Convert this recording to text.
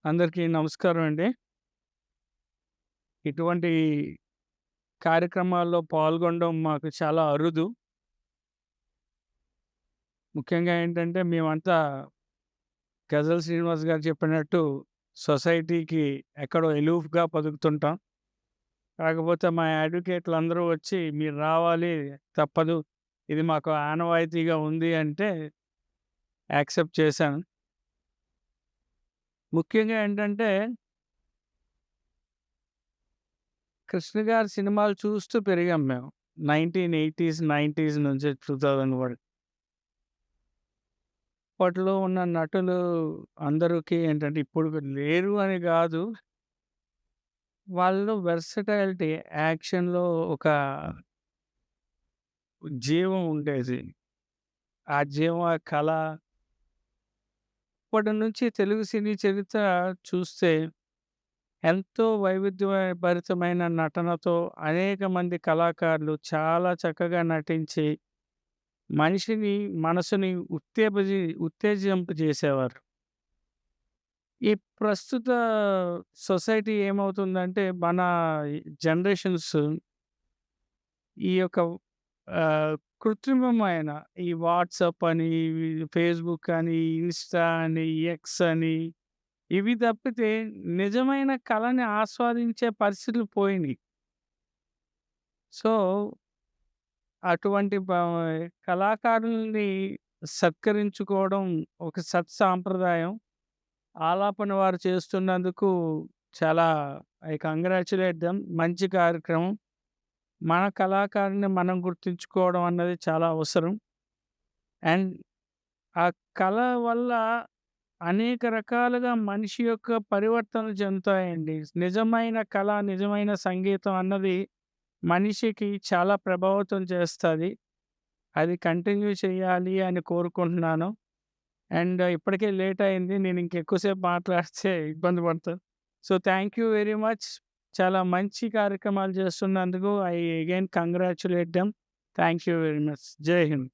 అందరికీ నమస్కారం అండి. ఇటువంటి కార్యక్రమాల్లో పాల్గొనడం మాకు చాలా అరుదు. ముఖ్యంగా ఏంటంటే మేమంతా 'గజల్ శ్రీనివాస్' గారు చెప్పినట్టు సొసైటీకి ఎక్కడో ఎలూఫ్‌గా బతుకుతుంటాం. కాకపోతే మా అడ్వకేట్‌లందరూ వచ్చి "మీరు రావాలి, తప్పదు. ఇది మాకు ఆనవాయితీగా ఉంది" అంటే యాక్సెప్ట్ చేశాను. ముఖ్యంగా ఏంటంటే 'కృష్ణ' గారి సినిమాలు చూస్తూ పెరిగాం మేము. 1980స్, 90స్ నుంచి 2000 వరకు. అప్పట్లో ఉన్న నటులు అందరికి ఏంటంటే ఇప్పుడు లేరు అని గాదు. వాళ్ళలో వెర్సటైలిటీ, యాక్షన్‌లో ఒక జీవం ఉండేది. ఆ జీవం, ఆ కళ అప్పటి నుంచి తెలుగు సినీ చరిత్ర చూస్తే ఎంతో భరితమైన నటనతో అనేక మంది కళాకారులు చాలా చక్కగా నటించి మనిషిని, మనసుని ఉత్తేజింపజేసేవారు. ఈ ప్రస్తుత సొసైటీ ఏమవుతుందంటే, మన జనరేషన్స్ ఈ యొక్క కృత్రిమమైన ఈ వాట్సాప్ అని, ఫేస్‌బుక్ అని, ఇన్‌స్టా అని, ఎక్స్ అని ఇవి తప్పితే నిజమైన కళని ఆస్వాదించే పరిస్థితులు పోయినియి. సో, అటువంటి కళాకారుల్ని సత్కరించుకోవడం ఒక సత్సాంప్రదాయం. ఆలాపన వారు చేస్తున్నందుకు చాలా ఐ కంగ్రాచ్యులేట్ దెమ్. మంచి కార్యక్రమం. మన కళాకారుని మనం గుర్తుంచుకోవడం అన్నది చాలా అవసరం. అండ్ ఆ కళ వల్ల అనేక రకాలుగా మనిషి యొక్క పరివర్తనలు చెందుతాయండి. నిజమైన కళ, నిజమైన సంగీతం అన్నది మనిషికి చాలా ప్రభావితం చేస్తది. అది కంటిన్యూ చేయాలి అని కోరుకుంటున్నాను. అండ్ ఇప్పటికే లేట్ అయింది. నేను ఇంకెక్కువ సేపు మాట్లాడితే ఇబ్బంది పడతాను. So, thank you very much. చాలా మంచి కార్యక్రమాలు చేస్తున్నందుకు I again congratulate them. Thank you very much. జై హింద్.